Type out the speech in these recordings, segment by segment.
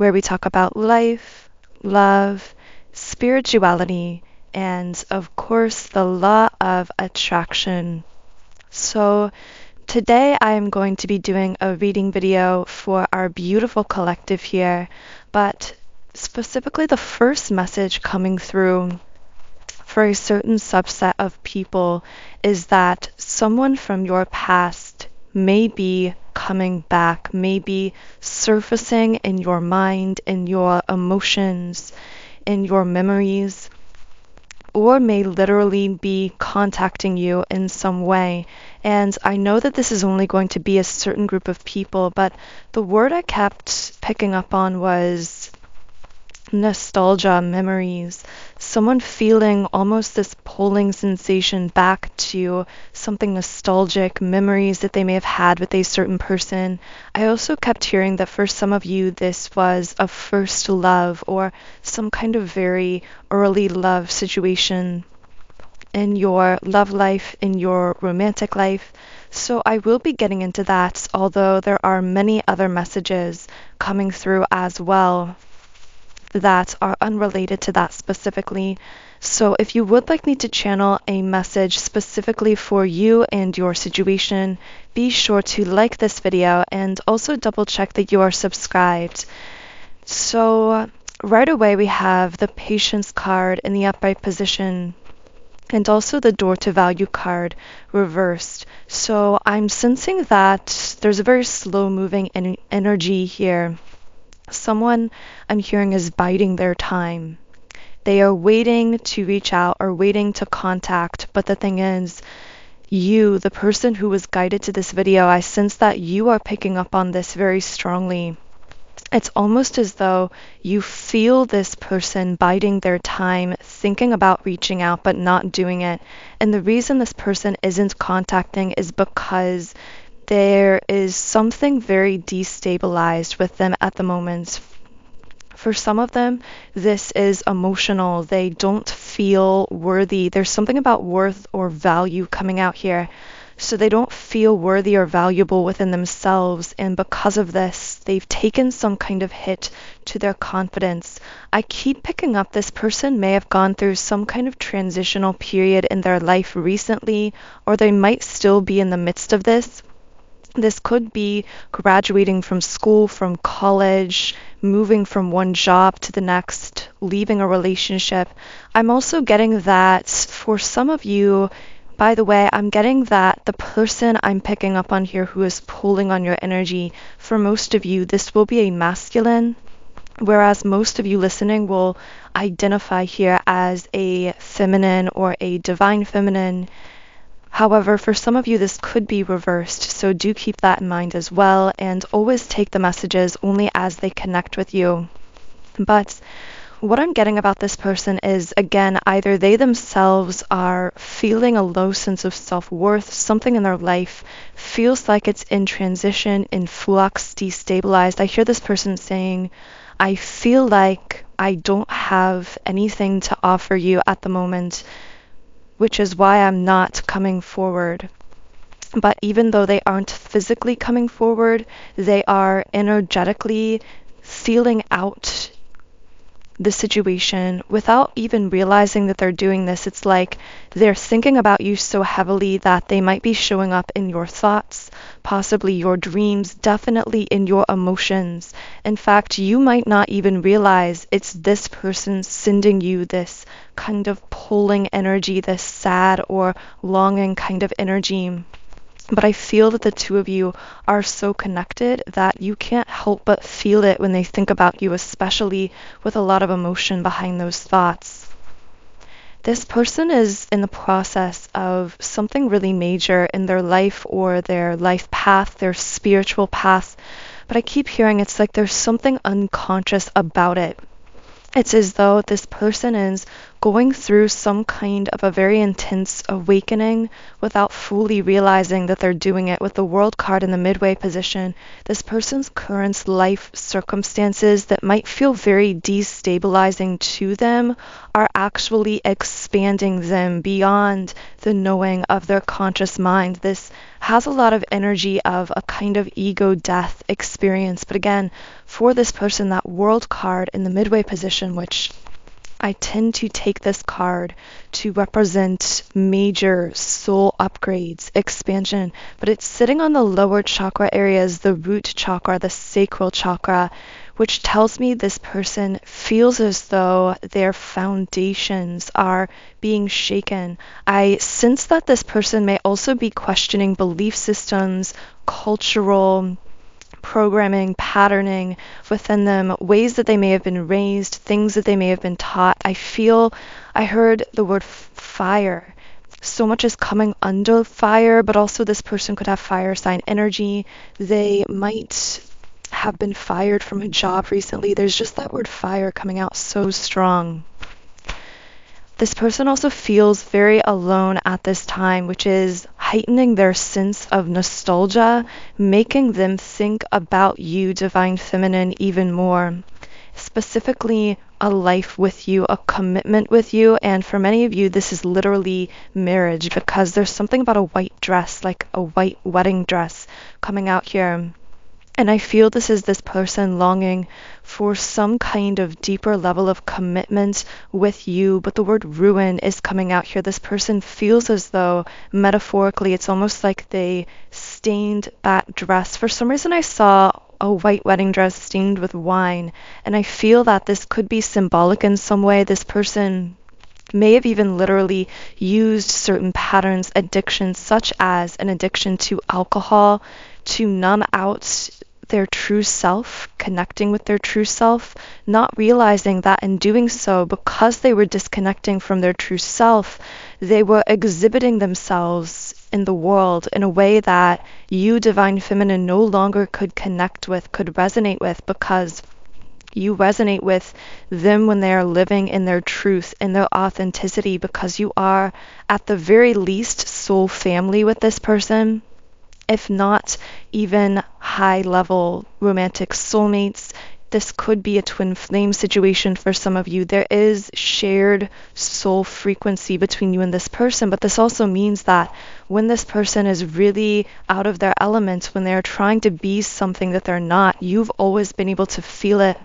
where we talk about life, love, spirituality, and of course, the law of attraction. So, today I am going to be doing a reading video for our beautiful collective here, but specifically the first message coming through for a certain subset of people is that someone from your past may be coming back, may be surfacing in your mind, in your emotions, in your memories, or may literally be contacting you in some way. And I know that this is only going to be a certain group of people, but the word I kept picking up on was nostalgia, memories, someone feeling almost this pulling sensation back to something nostalgic, memories that they may have had with a certain person. I also kept hearing that for some of you, this was a first love or some kind of very early love situation in your love life, in your romantic life. So I will be getting into that, although there are many other messages coming through as well that are unrelated to that specifically. So if you would like me to channel a message specifically for you and your situation, be sure to like this video and also double check that you are subscribed. So right away we have the Patience card in the upright position and also the Door to Value card reversed. So I'm sensing that there's a very slow moving energy here. Someone I'm hearing is biding their time. They are waiting to reach out or waiting to contact, but the thing is, you, the person who was guided to this video, I sense that you are picking up on this very strongly. It's almost as though you feel this person biding their time, thinking about reaching out but not doing it. And the reason this person isn't contacting is because there is something very destabilized with them at the moment. For some of them, this is emotional. They don't feel worthy. There's something about worth or value coming out here. So they don't feel worthy or valuable within themselves. And because of this, they've taken some kind of hit to their confidence. I keep picking up this person may have gone through some kind of transitional period in their life recently, or they might still be in the midst of this. This could be graduating from school, from college, moving from one job to the next, leaving a relationship. I'm also getting that for some of you, by the way, I'm getting that the person I'm picking up on here who is pulling on your energy, for most of you, this will be a masculine, whereas most of you listening will identify here as a feminine or a divine feminine. However, for some of you, this could be reversed, so do keep that in mind as well, and always take the messages only as they connect with you. But what I'm getting about this person is, again, either they themselves are feeling a low sense of self-worth, something in their life feels like it's in transition, in flux, destabilized. I hear this person saying, I feel like I don't have anything to offer you at the moment, which is why I'm not coming forward. But even though they aren't physically coming forward, they are energetically feeling out the situation without even realizing that they're doing this. It's like they're thinking about you so heavily that they might be showing up in your thoughts, possibly your dreams, definitely in your emotions. In fact, you might not even realize it's this person sending you this kind of pulling energy, this sad or longing kind of energy. But I feel that the two of you are so connected that you can't help but feel it when they think about you, especially with a lot of emotion behind those thoughts. This person is in the process of something really major in their life or their life path, their spiritual path. But I keep hearing it's like there's something unconscious about it. It's as though this person is going through some kind of a very intense awakening without fully realizing that they're doing it. With the World card in the midway position, this person's current life circumstances that might feel very destabilizing to them are actually expanding them beyond the knowing of their conscious mind. This has a lot of energy of a kind of ego death experience. But again, for this person, that World card in the midway position, which I tend to take this card to represent major soul upgrades, expansion, but it's sitting on the lower chakra areas, the root chakra, the sacral chakra, which tells me this person feels as though their foundations are being shaken. I sense that this person may also be questioning belief systems, cultural programming, patterning within them, ways that they may have been raised, things that they may have been taught. I heard the word fire. So much is coming under fire, but also this person could have fire sign energy. They might have been fired from a job recently. There's just that word fire coming out so strong. This person also feels very alone at this time, which is heightening their sense of nostalgia, making them think about you, Divine Feminine, even more. Specifically, a life with you, a commitment with you, and for many of you, this is literally marriage, because there's something about a white dress, like a white wedding dress, coming out here. And I feel this is this person longing for some kind of deeper level of commitment with you, but the word ruin is coming out here. This person feels as though, metaphorically, it's almost like they stained that dress. For some reason, I saw a white wedding dress stained with wine, and I feel that this could be symbolic in some way. This person may have even literally used certain patterns, addictions, such as an addiction to alcohol, to numb out their true self, connecting with their true self, not realizing that in doing so, because they were disconnecting from their true self, they were exhibiting themselves in the world in a way that you, Divine Feminine, no longer could connect with, could resonate with, because you resonate with them when they are living in their truth, in their authenticity, because you are, at the very least, soul family with this person, if not even high-level romantic soulmates. This could be a twin flame situation for some of you. There is shared soul frequency between you and this person, but this also means that when this person is really out of their element, when they're trying to be something that they're not, you've always been able to feel it,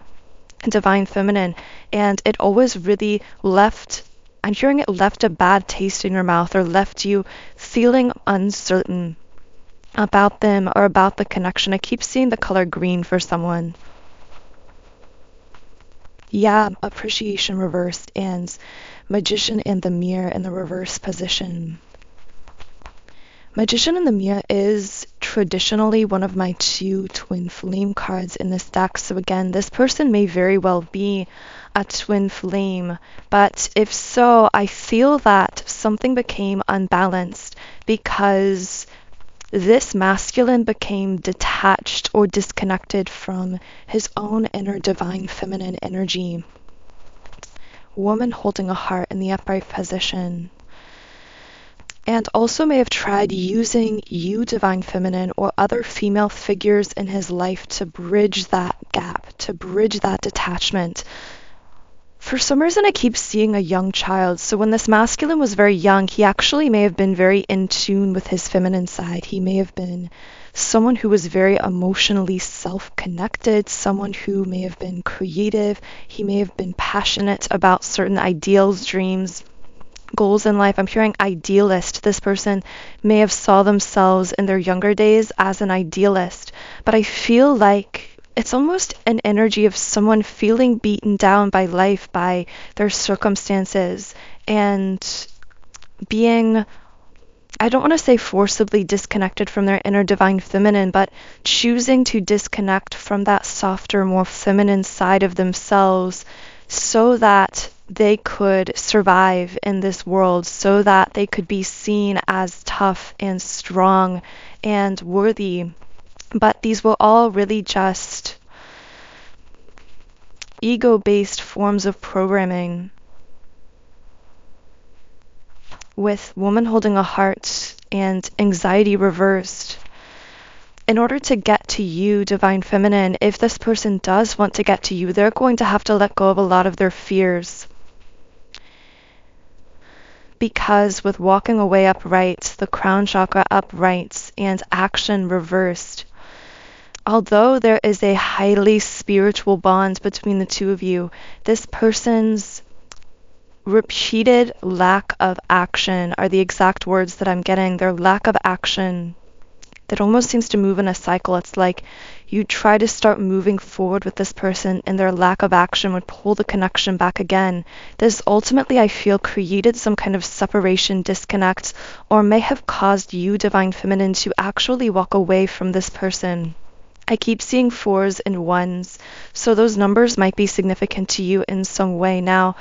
Divine Feminine, and it always really I'm hearing it left a bad taste in your mouth, or left you feeling uncertain about them or about the connection. I keep seeing the color green for someone. Yeah, appreciation reversed, and Magician in the mirror in the reverse position. Magician in the mirror is traditionally one of my 2 twin flame cards in this deck. So again, this person may very well be a twin flame, but if so, I feel that something became unbalanced because this masculine became detached or disconnected from his own inner Divine Feminine energy. Woman holding a heart in the upright position. And also may have tried using you, Divine Feminine, or other female figures in his life to bridge that gap, to bridge that detachment. For some reason, I keep seeing a young child. So when this masculine was very young, he actually may have been very in tune with his feminine side. He may have been someone who was very emotionally self-connected, someone who may have been creative. He may have been passionate about certain ideals, dreams, goals in life. I'm hearing idealist. This person may have saw themselves in their younger days as an idealist, but I feel like it's almost an energy of someone feeling beaten down by life, by their circumstances, and being, I don't want to say forcibly disconnected from their inner Divine Feminine, but choosing to disconnect from that softer, more feminine side of themselves so that they could survive in this world, so that they could be seen as tough and strong and worthy. But these were all really just ego-based forms of programming, with woman holding a heart and anxiety reversed. In order to get to you, Divine Feminine, if this person does want to get to you, they're going to have to let go of a lot of their fears. Because with walking away upright, the crown chakra upright, and action reversed, although there is a highly spiritual bond between the two of you, this person's repeated lack of action are the exact words that I'm getting. Their lack of action that almost seems to move in a cycle. It's like you try to start moving forward with this person and their lack of action would pull the connection back again. This ultimately, I feel, created some kind of separation, disconnect, or may have caused you, Divine Feminine, to actually walk away from this person. I keep seeing 4s and 1s, so those numbers might be significant to you in some way. Now,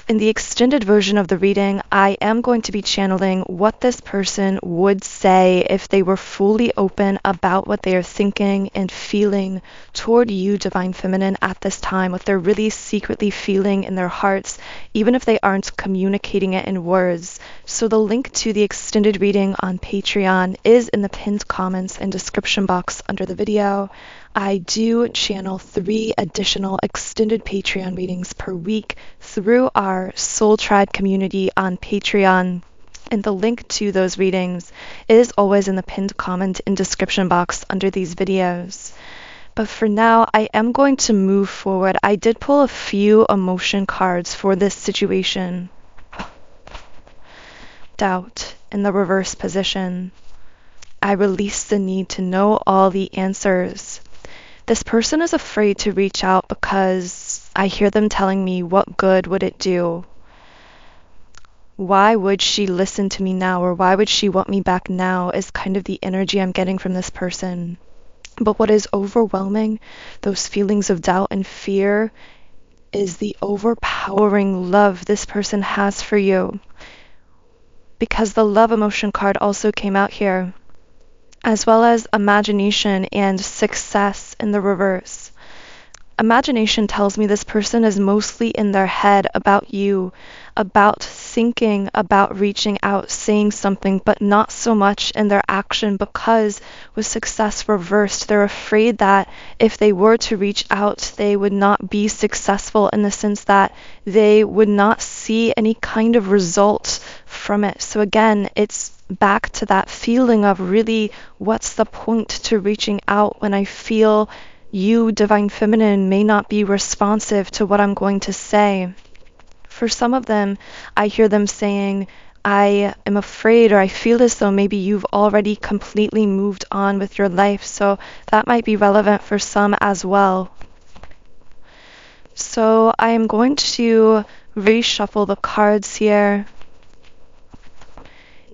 in the extended version of the reading, I am going to be channeling what this person would say if they were fully open about what they are thinking and feeling toward you, Divine Feminine, at this time, what they're really secretly feeling in their hearts, even if they aren't communicating it in words. So the link to the extended reading on Patreon is in the pinned comments and description box under the video. I do channel 3 additional extended Patreon readings per week through our Soul Tribe community on Patreon, and the link to those readings is always in the pinned comment and description box under these videos. But for now, I am going to move forward. I did pull a few emotion cards for this situation. Doubt in the reverse position. I release the need to know all the answers. This person is afraid to reach out because I hear them telling me, what good would it do? Why would she listen to me now, or why would she want me back now, is kind of the energy I'm getting from this person. But what is overwhelming, those feelings of doubt and fear, is the overpowering love this person has for you. Because the love emotion card also came out here, as well as imagination and success in the reverse. Imagination tells me this person is mostly in their head about you, about thinking, about reaching out, saying something, but not so much in their action, because with success reversed, they're afraid that if they were to reach out, they would not be successful, in the sense that they would not see any kind of result from it. So again, it's back to that feeling of really, what's the point to reaching out when I feel you, Divine Feminine, may not be responsive to what I'm going to say. For some of them, I hear them saying, I am afraid, or I feel as though maybe you've already completely moved on with your life, so that might be relevant for some as well. So I am going to reshuffle the cards here.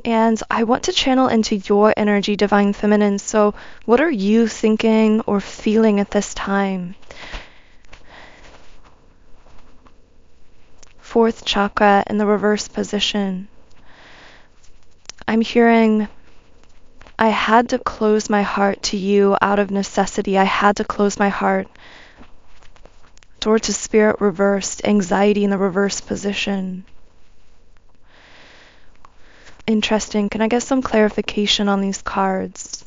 And I want to channel into your energy, Divine Feminine. So what are you thinking or feeling at this time? 4th chakra in the reverse position. I'm hearing, I had to close my heart to you out of necessity. I had to close my heart. Door to spirit reversed. Anxiety in the reverse position. Interesting. Can I get some clarification on these cards?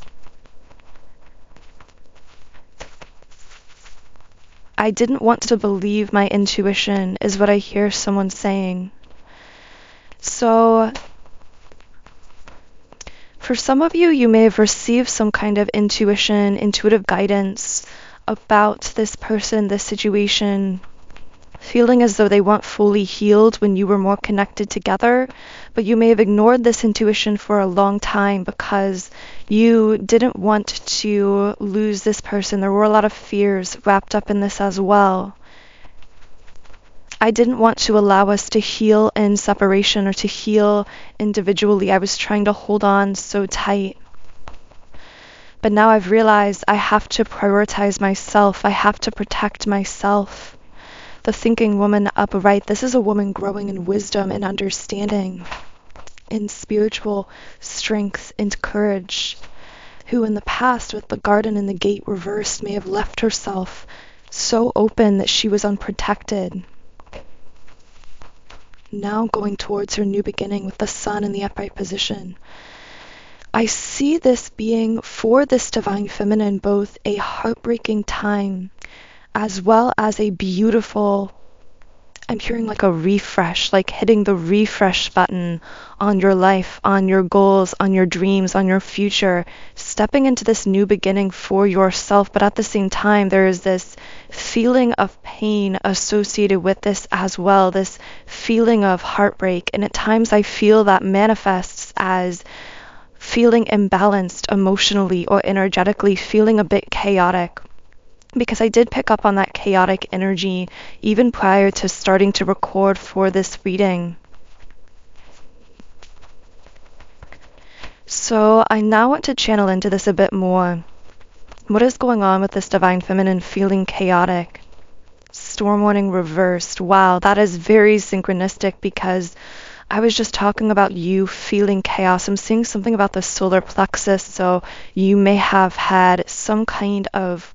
I didn't want to believe my intuition, is what I hear someone saying. So, for some of you, you may have received some kind of intuition, intuitive guidance about this person, this situation, feeling as though they weren't fully healed when you were more connected together, but you may have ignored this intuition for a long time because you didn't want to lose this person. There were a lot of fears wrapped up in this as well. I didn't want to allow us to heal in separation or to heal individually. I was trying to hold on so tight. But now I've realized I have to prioritize myself. I have to protect myself. The thinking woman upright. This is a woman growing in wisdom and understanding, in spiritual strength and courage, who in the past, with the garden and the gate reversed, may have left herself so open that she was unprotected. Now going towards her new beginning with the sun in the upright position. I see this being, for this Divine Feminine, both a heartbreaking time as well as a beautiful I'm hearing like a refresh, like hitting the refresh button on your life, on your goals, on your dreams, on your future, stepping into this new beginning for yourself. But at the same time, there is this feeling of pain associated with this as well, this feeling of heartbreak. And at times I feel that manifests as feeling imbalanced emotionally or energetically, feeling a bit chaotic, because I did pick up on that chaotic energy even prior to starting to record for this reading. So I now want to channel into this a bit more. What is going on with this divine feminine feeling chaotic? Storm warning reversed. Wow, that is very synchronistic, because I was just talking about you feeling chaos. I'm seeing something about the solar plexus, so you may have had some kind of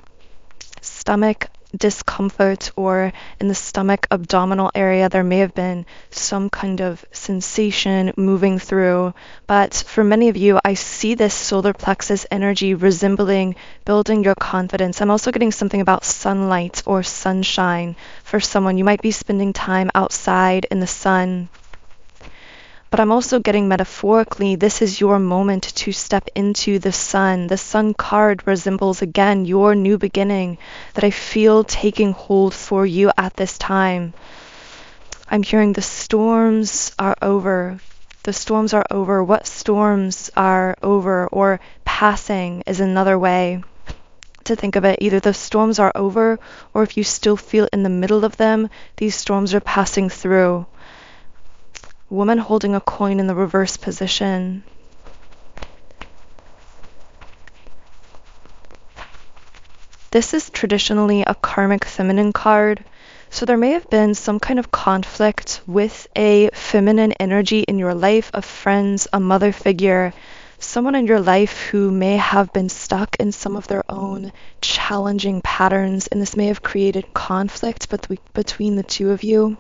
stomach discomfort, or in the stomach abdominal area there may have been some kind of sensation moving through. But for many of you, I see this solar plexus energy resembling building your confidence. I'm also getting something about sunlight or sunshine. For someone, you might be spending time outside in the sun. But I'm also getting metaphorically, this is your moment to step into the sun. The sun card resembles, again, your new beginning that I feel taking hold for you at this time. I'm hearing the storms are over. The storms are over. What storms are over or passing is another way to think of it. Either the storms are over, or if you still feel in the middle of them, these storms are passing through. Woman holding a coin in the reverse position. This is traditionally a karmic feminine card, so there may have been some kind of conflict with a feminine energy in your life, of friends, a mother figure, someone in your life who may have been stuck in some of their own challenging patterns, and this may have created conflict between the two of you,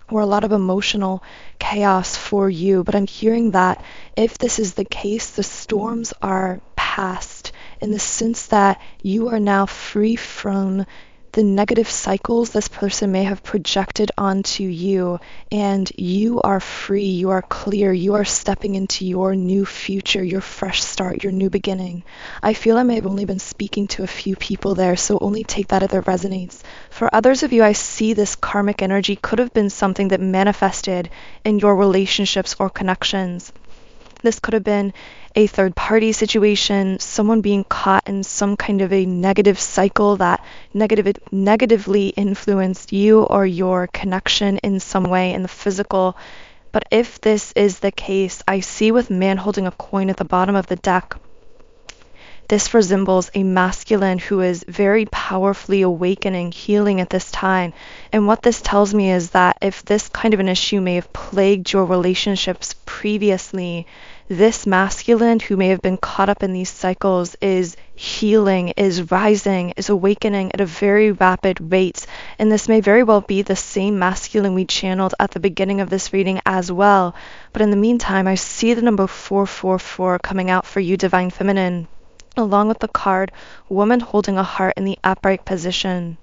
or a lot of emotional chaos for you. But I'm hearing that if this is the case, the storms are past, in the sense that you are now free from the negative cycles this person may have projected onto you, and you are free, you are clear, you are stepping into your new future, your fresh start, your new beginning. I feel I may have only been speaking to a few people there, so only take that if it resonates. For others of you, I see this karmic energy could have been something that manifested in your relationships or connections. This could have been a third-party situation, someone being caught in some kind of a negative cycle that negatively influenced you or your connection in some way in the physical. But if this is the case, I see with man holding a coin at the bottom of the deck, this resembles a masculine who is very powerfully awakening, healing at this time. And what this tells me is that if this kind of an issue may have plagued your relationships previously, this masculine who may have been caught up in these cycles is healing, is rising, is awakening at a very rapid rate. And this may very well be the same masculine we channeled at the beginning of this reading as well. But in the meantime, I see the number 444 coming out for you, Divine Feminine, along with the card Woman holding a heart in the upright position.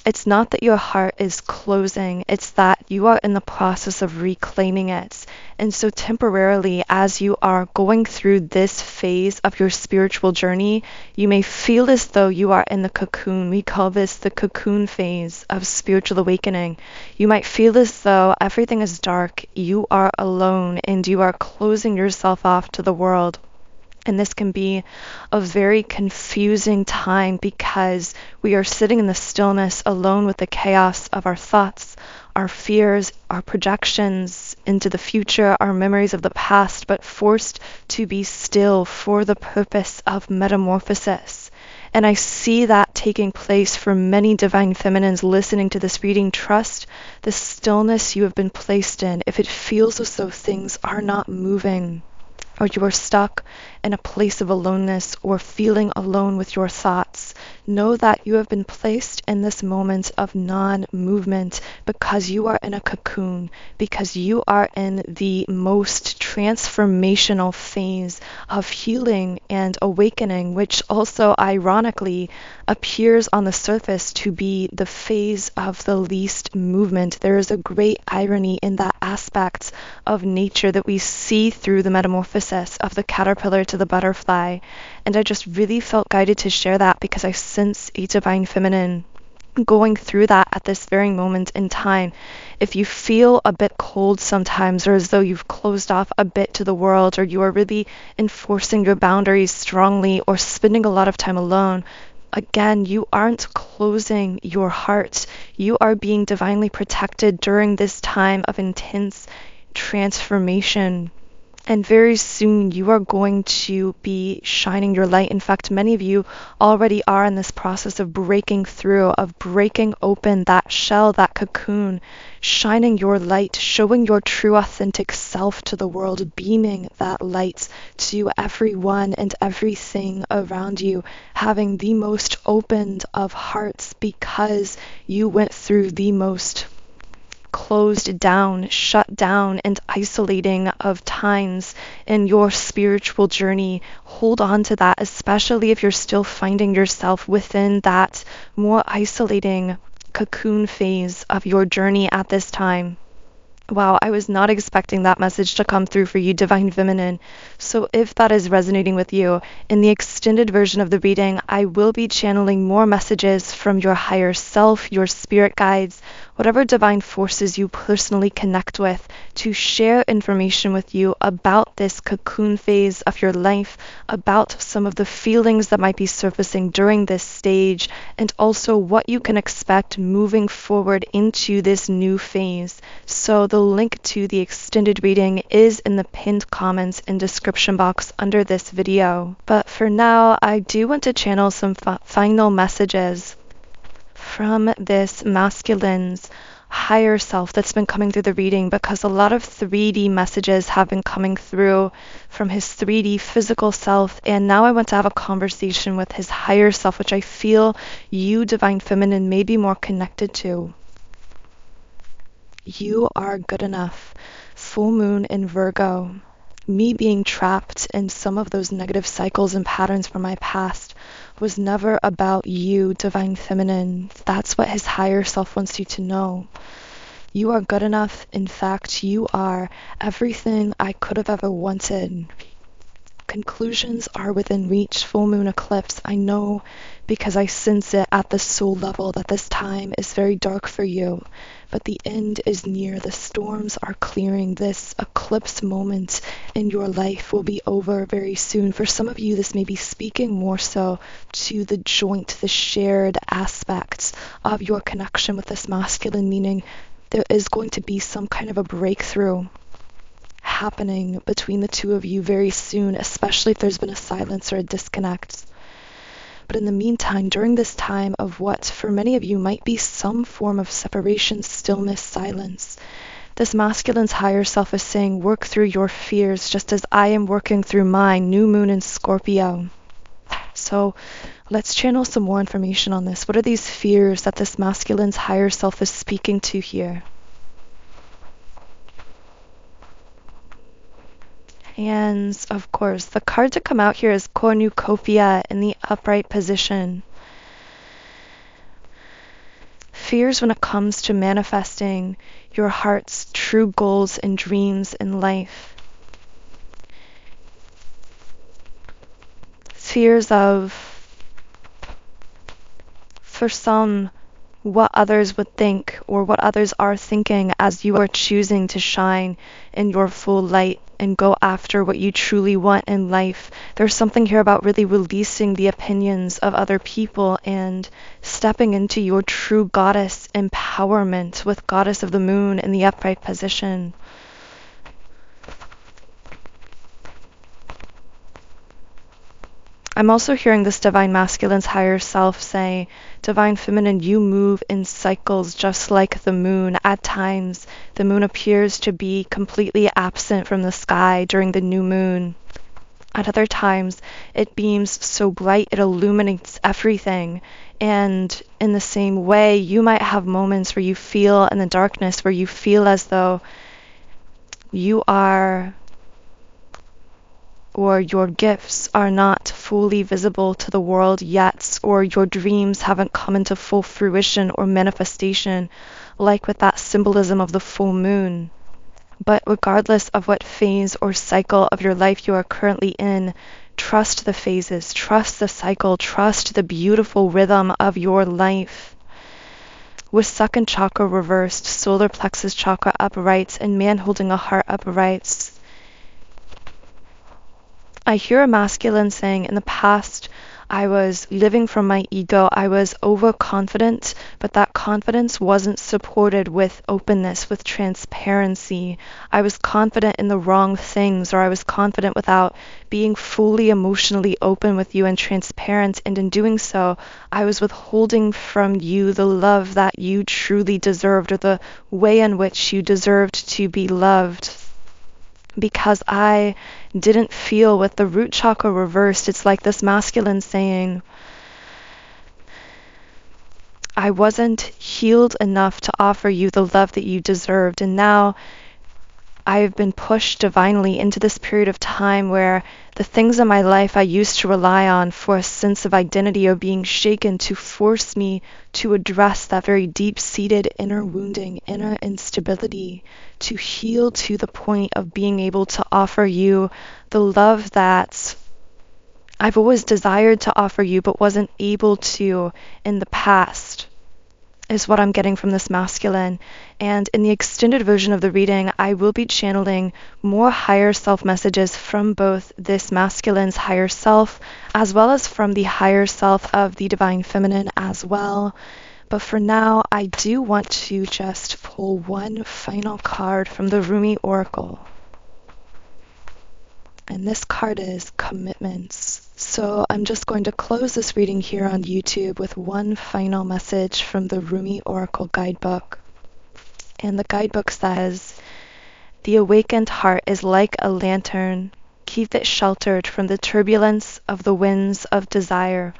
It's not that your heart is closing, it's that you are in the process of reclaiming it. And so temporarily, as you are going through this phase of your spiritual journey, you may feel as though you are in the cocoon. We call this the cocoon phase of spiritual awakening. You might feel as though everything is dark, you are alone, and you are closing yourself off to the world. And this can be a very confusing time, because we are sitting in the stillness alone with the chaos of our thoughts, our fears, our projections into the future, our memories of the past, but forced to be still for the purpose of metamorphosis. And I see that taking place for many divine feminines listening to this reading. Trust the stillness you have been placed in. If it feels as though things are not moving, or you are stuck in a place of aloneness or feeling alone with your thoughts, Know that you have been placed in this moment of non-movement because you are in a cocoon, because you are in the most transformational phase of healing and awakening, which also ironically appears on the surface to be the phase of the least movement. There is a great irony in that aspect of nature that we see through the metamorphosis of the caterpillar to the butterfly. And I just really felt guided to share that because I sense a divine feminine going through that at this very moment in time. If you feel a bit cold sometimes, or as though you've closed off a bit to the world, or you are really enforcing your boundaries strongly, or spending a lot of time alone, again, you aren't closing your heart. You are being divinely protected during this time of intense transformation. And very soon you are going to be shining your light. In fact, many of you already are in this process of breaking through, of breaking open that shell, that cocoon, shining your light, showing your true authentic self to the world, beaming that light to everyone and everything around you, having the most opened of hearts because you went through the most closed down, shut down, and isolating of times in your spiritual journey. Hold on to that, especially if you're still finding yourself within that more isolating cocoon phase of your journey at this time. Wow, I was not expecting that message to come through for you, Divine Feminine. So if that is resonating with you, in the extended version of the reading, I will be channeling more messages from your higher self, your spirit guides, whatever divine forces you personally connect with, to share information with you about this cocoon phase of your life, about some of the feelings that might be surfacing during this stage, and also what you can expect moving forward into this new phase. So the link to the extended reading is in the pinned comments and description box under this video. But for now, I do want to channel some final messages from this masculine's higher self that's been coming through the reading, because a lot of 3D messages have been coming through from his 3D physical self, and now I want to have a conversation with his higher self, which I feel you, Divine Feminine, may be more connected to. You are good enough. Full moon in Virgo. Me being trapped in some of those negative cycles and patterns from my past was never about you, Divine Feminine. That's what his higher self wants you to know. You are good enough. In fact, you are everything I could have ever wanted. Conclusions are within reach. Full moon eclipse. I know because I sense it at the soul level that this time is very dark for you. But the end is near. The storms are clearing. This eclipse moment in your life will be over very soon. For some of you, this may be speaking more so to the joint, the shared aspects of your connection with this masculine, meaning there is going to be some kind of a breakthrough happening between the two of you very soon, especially if there's been a silence or a disconnect. But in the meantime, during this time of what for many of you might be some form of separation, stillness, silence, this masculine's higher self is saying, work through your fears just as I am working through mine. New moon in Scorpio. So let's channel some more information on this. What are these fears that this masculine's higher self is speaking to here? And of course, the card to come out here is cornucopia in the upright position. Fears when it comes to manifesting your heart's true goals and dreams in life. Fears of, for some, what others would think or what others are thinking as you are choosing to shine in your full light and go after what you truly want in life. There's something here about really releasing the opinions of other people and stepping into your true goddess empowerment with Goddess of the Moon in the upright position. I'm also hearing this Divine Masculine's higher self say, Divine Feminine, you move in cycles just like the moon. At times, the moon appears to be completely absent from the sky during the new moon. At other times, it beams so bright it illuminates everything. And in the same way, you might have moments where you feel in the darkness, where you feel as though you are, or your gifts are not fully visible to the world yet, or your dreams haven't come into full fruition or manifestation, like with that symbolism of the full moon. But regardless of what phase or cycle of your life you are currently in, trust the phases, trust the cycle, trust the beautiful rhythm of your life. With second chakra reversed, solar plexus chakra upright, and man holding a heart upright, I hear a masculine saying, in the past, I was living from my ego. I was overconfident, but that confidence wasn't supported with openness, with transparency. I was confident in the wrong things, or I was confident without being fully emotionally open with you and transparent. And in doing so, I was withholding from you the love that you truly deserved, or the way in which you deserved to be loved. Because I didn't feel with the root chakra reversed, it's like this masculine saying, I wasn't healed enough to offer you the love that you deserved. And now I've been pushed divinely into this period of time where the things in my life I used to rely on for a sense of identity are being shaken to force me to address that very deep-seated inner wounding, inner instability, to heal to the point of being able to offer you the love that I've always desired to offer you but wasn't able to in the past, is what I'm getting from this masculine. And in the extended version of the reading, I will be channeling more higher self messages from both this masculine's higher self as well as from the higher self of the divine feminine as well. But for now, I do want to just pull one final card from the Rumi Oracle. And this card is commitments. So I'm just going to close this reading here on YouTube with one final message from the Rumi Oracle Guidebook. And the guidebook says, the awakened heart is like a lantern. Keep it sheltered from the turbulence of the winds of desire.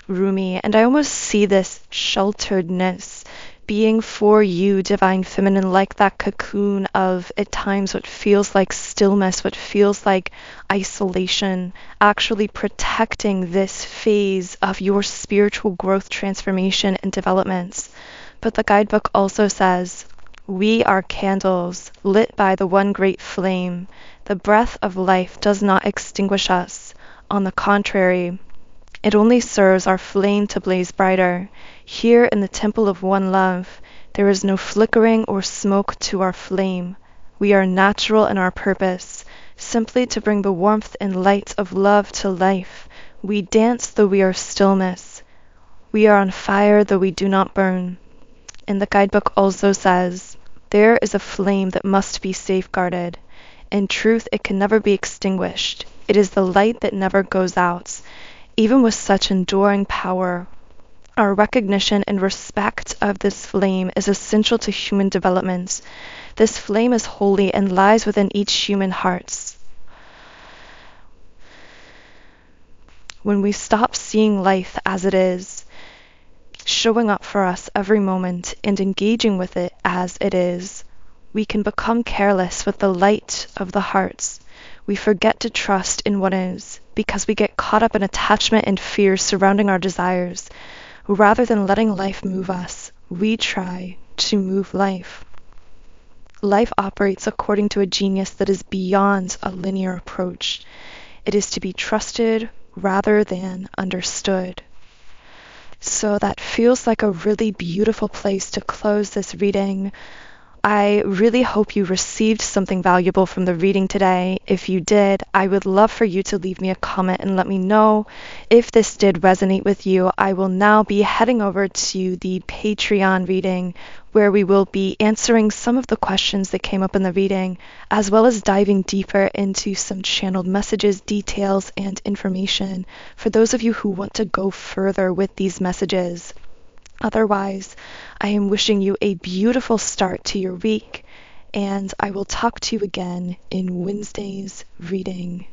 Rumi. And I almost see this shelteredness being for you, divine feminine, like that cocoon of, at times, what feels like stillness, what feels like isolation, actually protecting this phase of your spiritual growth, transformation, and developments. But the guidebook also says, we are candles lit by the one great flame. The breath of life does not extinguish us. On the contrary, it only serves our flame to blaze brighter. Here in the temple of one love, there is no flickering or smoke to our flame. We are natural in our purpose, simply to bring the warmth and light of love to life. We dance though we are stillness. We are on fire though we do not burn. And the guidebook also says, there is a flame that must be safeguarded. In truth, it can never be extinguished. It is the light that never goes out. Even with such enduring power, our recognition and respect of this flame is essential to human development. This flame is holy and lies within each human heart. When we stop seeing life as it is, showing up for us every moment and engaging with it as it is, we can become careless with the light of the hearts. We forget to trust in what is, because we get caught up in attachment and fear surrounding our desires. Rather than letting life move us, we try to move life. Life operates according to a genius that is beyond a linear approach. It is to be trusted rather than understood. So that feels like a really beautiful place to close this reading. I really hope you received something valuable from the reading today. If you did, I would love for you to leave me a comment and let me know if this did resonate with you. I will now be heading over to the Patreon reading, where we will be answering some of the questions that came up in the reading, as well as diving deeper into some channeled messages, details, and information for those of you who want to go further with these messages. Otherwise, I am wishing you a beautiful start to your week, and I will talk to you again in Wednesday's reading.